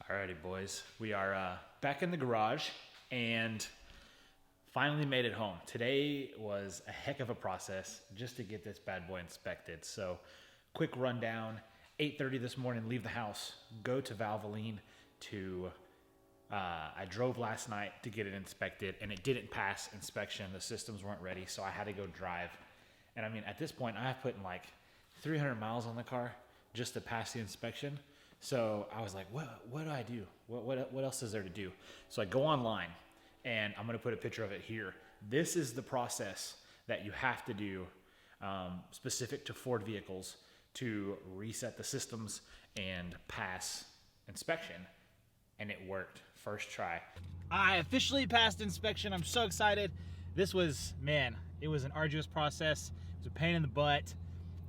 Alrighty, boys. We are back in the garage and finally made it home. Today was a heck of a process just to get this bad boy inspected. So, quick rundown. 8:30 this morning, leave the house, go to Valvoline to... I drove last night to get it inspected, and it didn't pass inspection. The systems weren't ready, so I had to go drive. And I mean, at this point, I have put in like 300 miles on the car just to pass the inspection. So I was like, what do I do? What else is there to do? So I go online, and I'm gonna put a picture of it here. This is the process that you have to do specific to Ford vehicles to reset the systems and pass inspection. And it worked, first try. I officially passed inspection. I'm so excited. This was, man, it was an arduous process. It was a pain in the butt.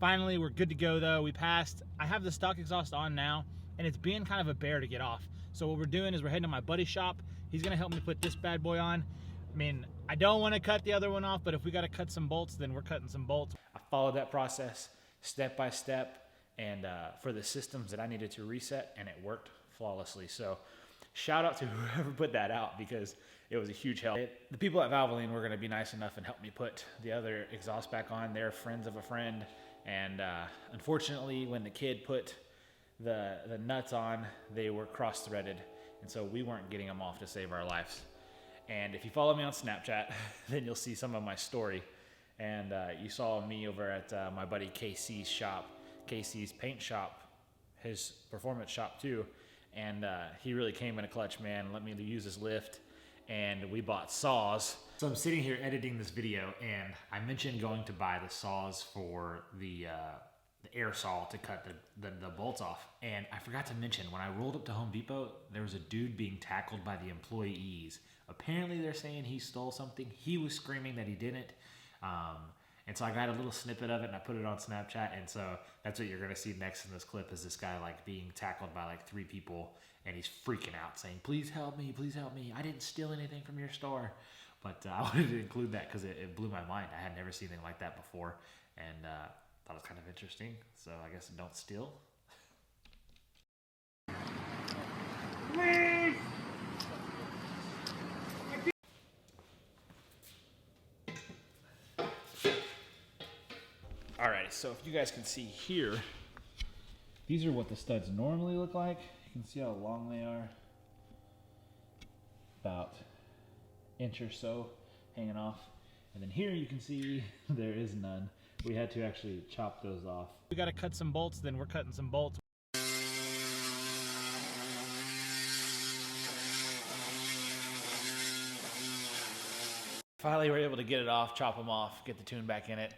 Finally, we're good to go though. We passed. I have the stock exhaust on now, and it's being kind of a bear to get off. So what we're doing is we're heading to my buddy's shop. He's gonna help me put this bad boy on. I mean, I don't wanna cut the other one off, but if we gotta cut some bolts, then we're cutting some bolts. I followed that process step by step, and for the systems that I needed to reset, and it worked flawlessly. So shout out to whoever put that out, because it was a huge help. The people at Valvoline were gonna be nice enough and help me put the other exhaust back on. They're friends of a friend. And unfortunately, when the kid put the nuts on, they were cross-threaded. And so we weren't getting them off to save our lives. And if you follow me on Snapchat, then you'll see some of my story. And you saw me over at my buddy KC's shop, KC's paint shop, his performance shop too. And he really came in a clutch, man. Let me use his lift. And we bought saws. So I'm sitting here editing this video, and I mentioned going to buy the saws for the air saw to cut the bolts off. And I forgot to mention, when I rolled up to Home Depot, there was a dude being tackled by the employees. Apparently they're saying he stole something. He was screaming that he didn't. And so I got a little snippet of it, and I put it on Snapchat. And so that's what you're gonna see next in this clip, is this guy like being tackled by like 3 people, and he's freaking out saying, please help me, I didn't steal anything from your store. But I wanted to include that because it blew my mind. I had never seen anything like that before, and thought it was kind of interesting. So I guess don't steal. Please! Alright, so if you guys can see here, these are what the studs normally look like. You can see how long they are. About inch or so hanging off. And then here you can see there is none. We had to actually chop those off. We got to cut some bolts, then we're cutting some bolts. Finally, we're able to get it off, chop them off, get the tune back in it.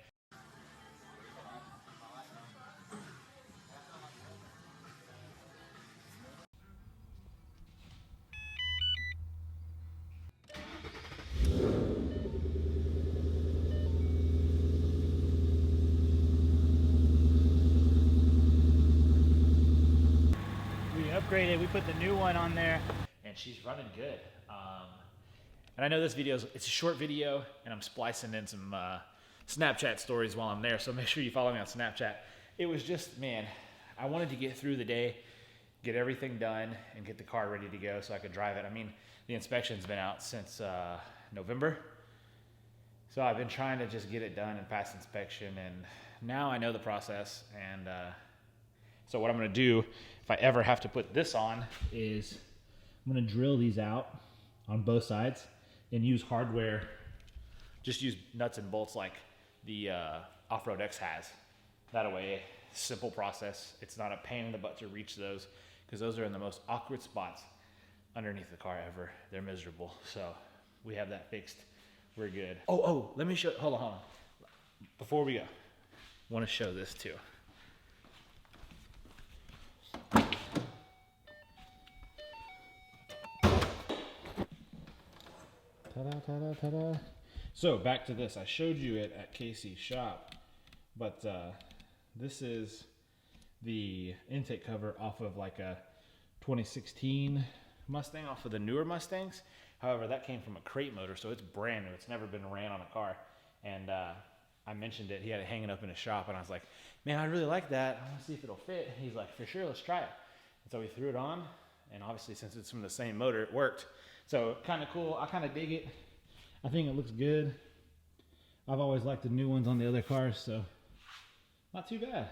Upgraded. We put the new one on there, and she's running good. And I know this it's a short video, and I'm splicing in some Snapchat stories while I'm there, so make sure you follow me on Snapchat. It was just, man, I wanted to get through the day, get everything done, and get the car ready to go so I could drive it. I mean, the inspection's been out since November, so I've been trying to just get it done and pass inspection, and now I know the process. And so what I'm gonna do, if I ever have to put this on, is I'm gonna drill these out on both sides and use hardware, just use nuts and bolts like the Off-Road X has. That way, simple process. It's not a pain in the butt to reach those, because those are in the most awkward spots underneath the car ever. They're miserable. So we have that fixed. We're good. Oh, let me show, hold on. Before we go, I wanna show this too. Ta-da, ta-da. So back to this. I showed you it at Casey's shop, but this is the intake cover off of like a 2016 Mustang, off of the newer Mustangs. However, that came from a crate motor, so it's brand new. It's never been ran on a car. And I mentioned it. He had it hanging up in his shop, and I was like, man, I really like that. I want to see if it'll fit. He's like, for sure, let's try it. And so we threw it on, And obviously since it's from the same motor, it worked. So kind of cool. I kind of dig it. I think it looks good. I've always liked the new ones on the other cars, so not too bad.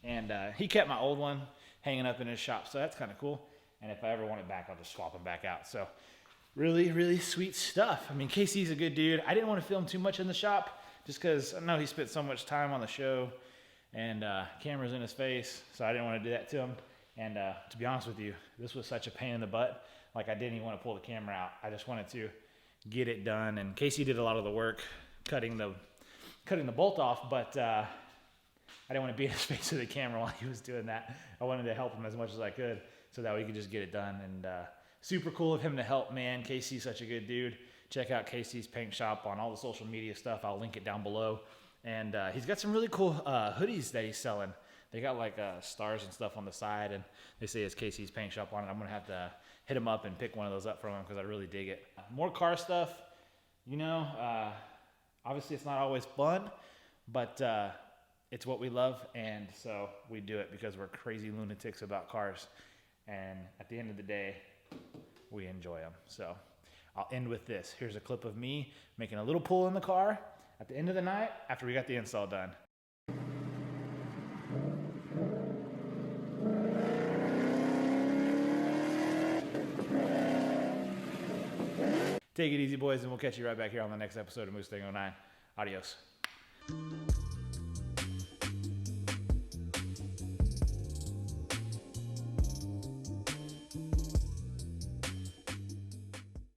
And he kept my old one hanging up in his shop, so that's kind of cool. And if I ever want it back, I'll just swap them back out. So really, really sweet stuff. I mean, Casey's a good dude. I didn't want to film too much in the shop just because I know he spent so much time on the show and cameras in his face, so I didn't want to do that to him. And to be honest with you, this was such a pain in the butt. Like, I didn't even want to pull the camera out. I just wanted to get it done. And Casey did a lot of the work cutting the bolt off, but I didn't want to be in his face with the camera while he was doing that. I wanted to help him as much as I could so that we could just get it done. And super cool of him to help, man. Casey's such a good dude. Check out Casey's Paint Shop on all the social media stuff. I'll link it down below. And he's got some really cool hoodies that he's selling. They got like stars and stuff on the side, and they say it's Casey's Paint Shop on it. I'm gonna have to hit him up and pick one of those up from him because I really dig it. More car stuff, you know. Obviously it's not always fun, but it's what we love, and so we do it because we're crazy lunatics about cars. And at the end of the day, we enjoy them. So I'll end with this. Here's a clip of me making a little pull in the car at the end of the night after we got the install done. Take it easy, boys, and we'll catch you right back here on the next episode of Mustang 09. Adios.